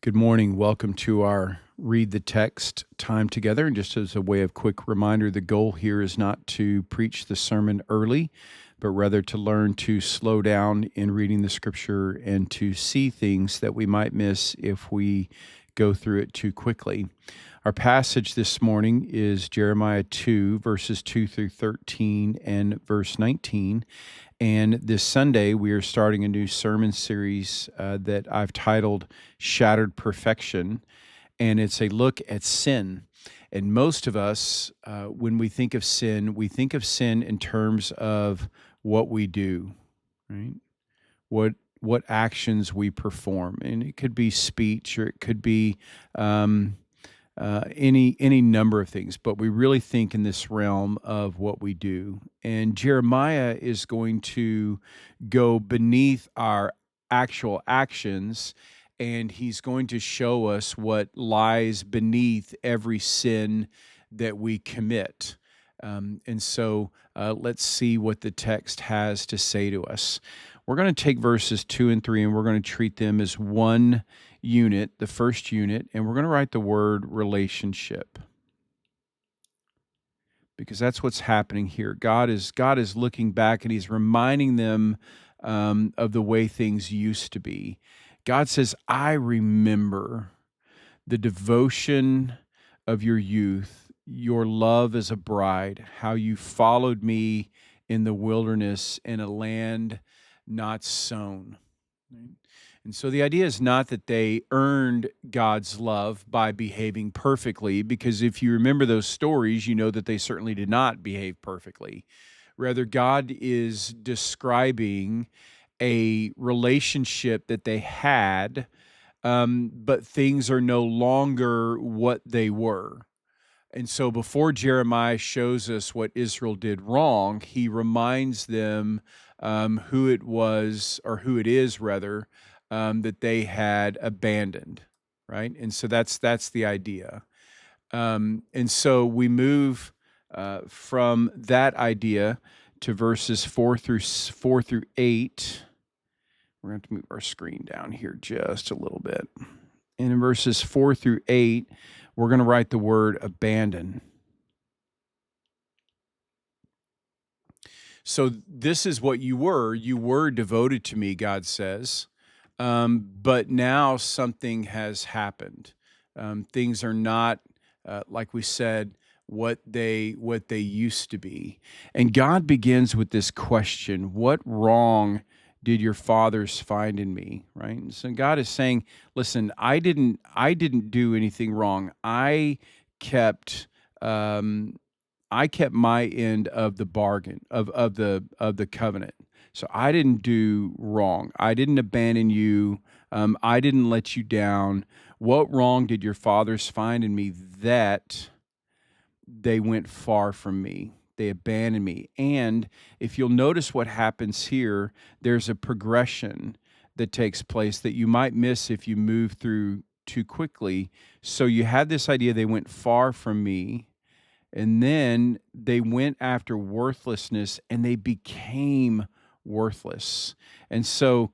Good morning. Welcome to our Read the Text time together. And just as a way of quick reminder, the goal here is not to preach the sermon early, but rather to learn to slow down in reading the scripture and to see things that we might miss if we go through it too quickly. Our passage this morning is Jeremiah 2, verses 2 through 13 and verse 19. And this Sunday, we are starting a new sermon series that I've titled Shattered Perfection, and it's a look at sin. And most of us, when we think of sin in terms of what we do, right? What actions we perform, and it could be speech, or it could be any number of things, but we really think in this realm of what we do. And Jeremiah is going to go beneath our actual actions, and he's going to show us what lies beneath every sin that we commit. And so let's see what the text has to say to us. We're going to take verses 2 and 3, and we're going to treat them as one unit, the first unit, and we're going to write the word relationship, because that's what's happening here. God is looking back, and he's reminding them of the way things used to be. God says, I remember the devotion of your youth, your love as a bride, how you followed me in the wilderness in a land not sown. And so the idea is not that they earned God's love by behaving perfectly, because if you remember those stories, you know that they certainly did not behave perfectly. Rather, God is describing a relationship that they had, but things are no longer what they were. And so before Jeremiah shows us what Israel did wrong, he reminds them who it was, or who it is rather, that they had abandoned, right? And so that's the idea. And so we move from that idea to verses 4 through 8. We're going to have to move our screen down here just a little bit. And in verses 4 through 8, we're going to write the word abandon. So this is what you were. You were devoted to me, God says. But now something has happened. Things are not, like we said, what they used to be. And God begins with this question: what wrong did your fathers find in me? Right? And so God is saying, listen, I didn't do anything wrong. I kept my end of the bargain, of the covenant. So I didn't do wrong. I didn't abandon you. I didn't let you down. What wrong did your fathers find in me that they went far from me? They abandoned me. And if you'll notice what happens here, there's a progression that takes place that you might miss if you move through too quickly. So you had this idea, they went far from me, and then they went after worthlessness, and they became worthless. And so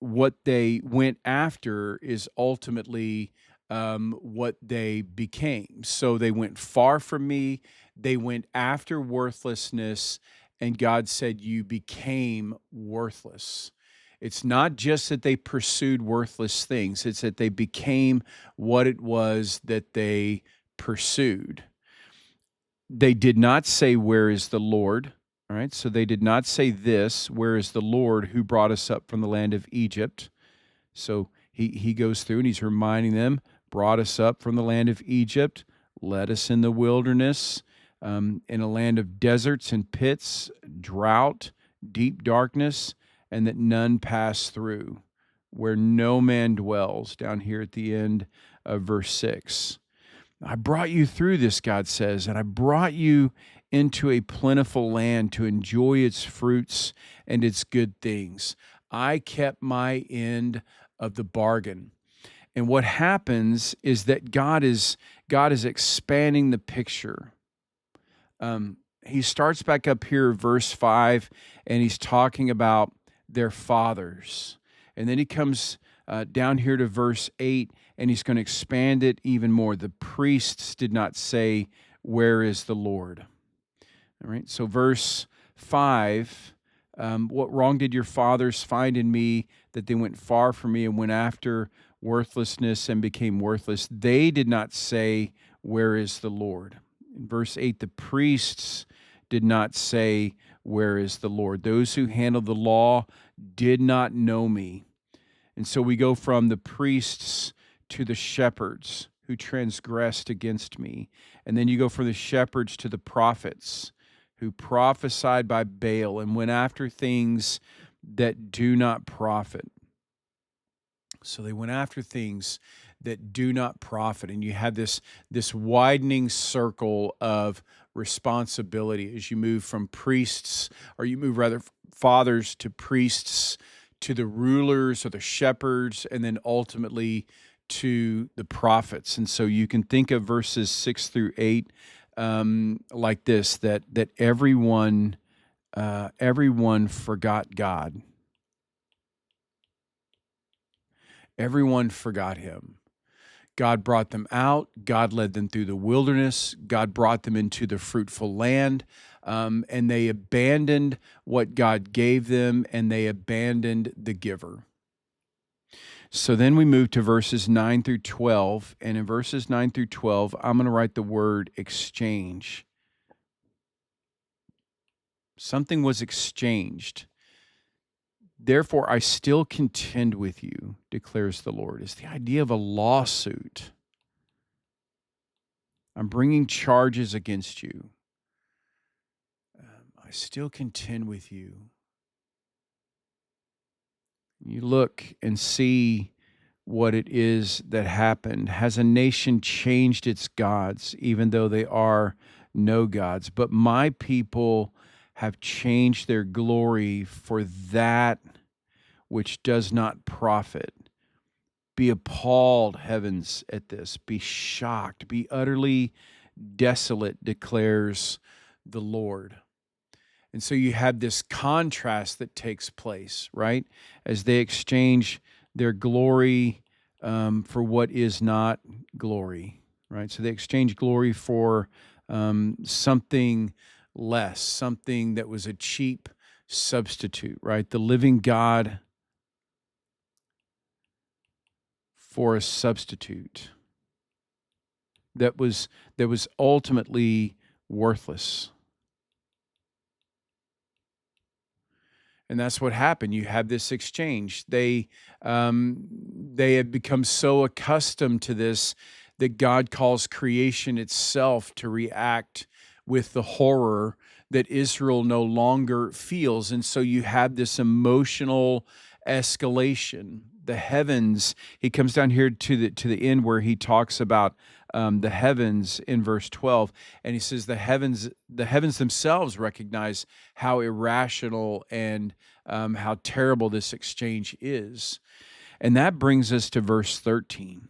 what they went after is ultimately what they became. So they went far from me, they went after worthlessness, and God said, you became worthless. It's not just that they pursued worthless things, it's that they became what it was that they pursued. They did not say, where is the Lord? All right, so they did not say this, where is the Lord who brought us up from the land of Egypt? So he goes through and he's reminding them, brought us up from the land of Egypt, led us in the wilderness, in a land of deserts and pits, drought, deep darkness, and that none pass through, where no man dwells, down here at the end of verse 6. I brought you through this, God says, and I brought you into a plentiful land to enjoy its fruits and its good things. I kept my end of the bargain. And what happens is that God is expanding the picture. He starts back up here, verse 5, and he's talking about their fathers. And then he comes down here to verse 8, and he's going to expand it even more. The priests did not say, "Where is the Lord?" All right, so verse 5, what wrong did your fathers find in me that they went far from me and went after worthlessness and became worthless? They did not say, "Where is the Lord?" In verse 8, the priests did not say, "Where is the Lord?" Those who handled the law did not know me. And so we go from the priests to the shepherds who transgressed against me. And then you go from the shepherds to the prophets who prophesied by Baal and went after things that do not profit. So they went after things that do not profit. And you have this widening circle of responsibility as you move from priests, or you move rather fathers to priests, to the rulers or the shepherds, and then ultimately to the prophets. And so you can think of verses 6 through 8 like this: that everyone forgot God. Everyone forgot him. God brought them out. God led them through the wilderness. God brought them into the fruitful land. And they abandoned what God gave them, and they abandoned the giver. So then we move to verses 9 through 12. And in verses 9 through 12, I'm going to write the word exchange. Something was exchanged. Therefore, I still contend with you, declares the Lord. It's the idea of a lawsuit. I'm bringing charges against you. I still contend with you. You look and see what it is that happened. Has a nation changed its gods, even though they are no gods? But my people have changed their glory for that which does not profit. Be appalled, heavens, at this. Be shocked. Be utterly desolate, declares the Lord. And so you have this contrast that takes place, right? As they exchange their glory for what is not glory, right? So they exchange glory for something less, something that was a cheap substitute, right? The living God for a substitute that was ultimately worthless. And that's what happened. You have this exchange. They had become so accustomed to this that God calls creation itself to react with the horror that Israel no longer feels. And so you have this emotional escalation. The heavens, he comes down here to the end where he talks about the heavens in verse 12, and he says the heavens themselves recognize how irrational and how terrible this exchange is. And that brings us to verse 13.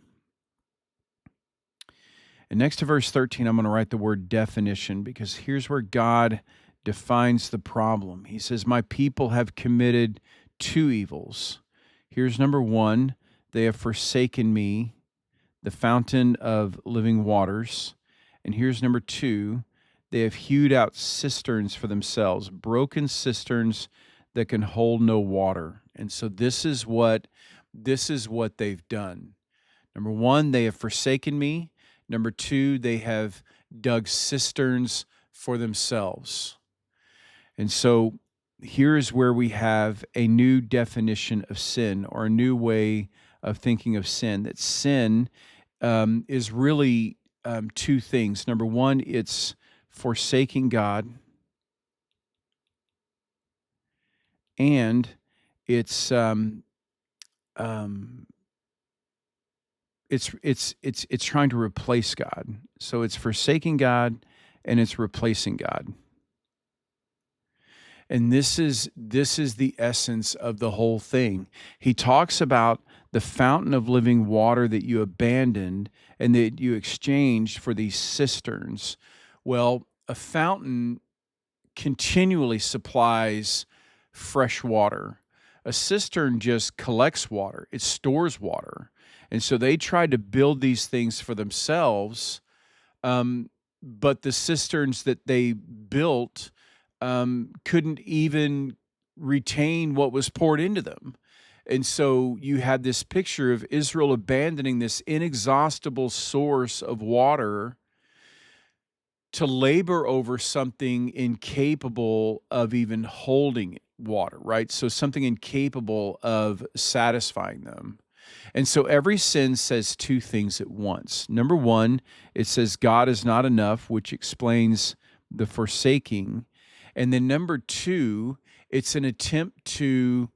And next to verse 13, I'm going to write the word definition, because here's where God defines the problem. He says, my people have committed two evils. Here's number one: they have forsaken me, the fountain of living waters. And here's number two: they have hewed out cisterns for themselves, broken cisterns that can hold no water. And so this is what they've done. Number one, they have forsaken me. Number two, they have dug cisterns for themselves. And so here is where we have a new definition of sin, or a new way of thinking of sin. That sin is really two things. Number one, it's forsaking God, and it's trying to replace God. So it's forsaking God and it's replacing God. And this is the essence of the whole thing. He talks about the fountain of living water that you abandoned and that you exchanged for these cisterns. Well, a fountain continually supplies fresh water. A cistern just collects water, it stores water. And so they tried to build these things for themselves, but the cisterns that they built couldn't even retain what was poured into them. And so you had this picture of Israel abandoning this inexhaustible source of water to labor over something incapable of even holding water, right? So something incapable of satisfying them. And so every sin says two things at once. Number one, it says God is not enough, which explains the forsaking. And then number two, it's an attempt to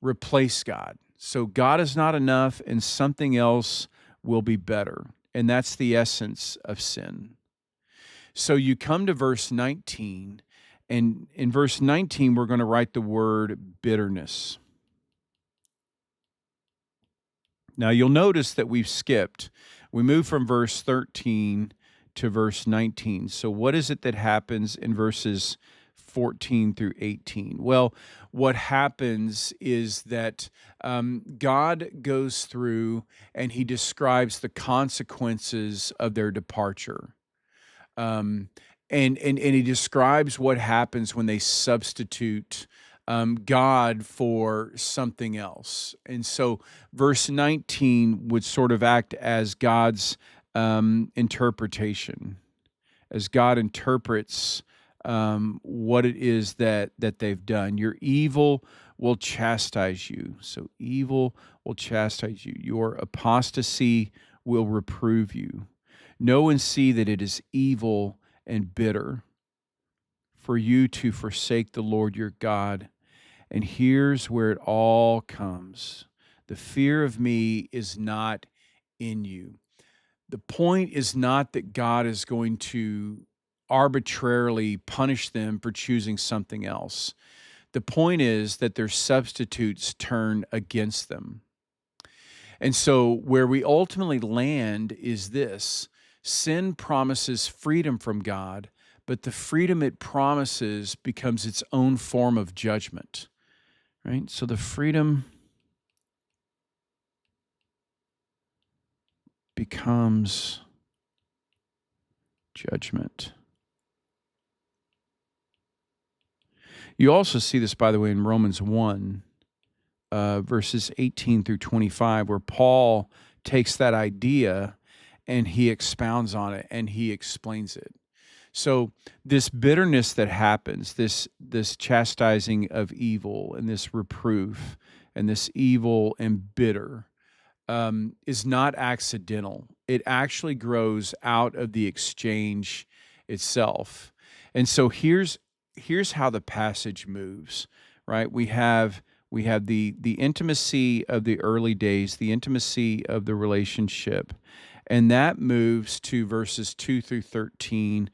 replace God. So God is not enough and something else will be better. And that's the essence of sin. So you come to verse 19, and in verse 19, we're going to write the word bitterness. Now you'll notice that we've skipped. We move from verse 13 to verse 19. So what is it that happens in verses 14 through 18? Well, what happens is that God goes through and he describes the consequences of their departure. And he describes what happens when they substitute God for something else. And so verse 19 would sort of act as God's interpretation, as God interprets what it is that they've done. Your evil will chastise you. So evil will chastise you. Your apostasy will reprove you. Know and see that it is evil and bitter for you to forsake the Lord your God. And here's where it all comes. The fear of me is not in you. The point is not that God is going to arbitrarily punish them for choosing something else. The point is that their substitutes turn against them. And so where we ultimately land is this: sin promises freedom from God, but the freedom it promises becomes its own form of judgment, right? So the freedom becomes judgment. You also see this, by the way, in Romans 1, verses 18 through 25, where Paul takes that idea and he expounds on it and he explains it. So this bitterness that happens, this chastising of evil and this reproof and this evil and bitter is not accidental. It actually grows out of the exchange itself. And so here's how the passage moves, right? We have the intimacy of the early days, the intimacy of the relationship, and that moves to verses 2 through 13,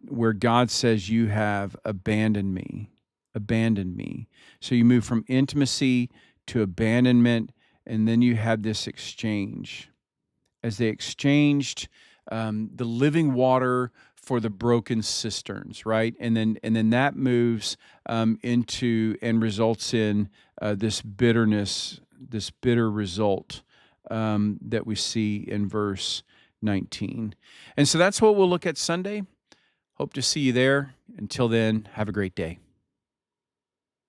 where God says, you have abandoned me. So you move from intimacy to abandonment, and then you have this exchange. As they exchanged the living water for the broken cisterns, right? And then that moves into and results in this bitterness, this bitter result that we see in verse 19. And so that's what we'll look at Sunday. Hope to see you there. Until then, have a great day.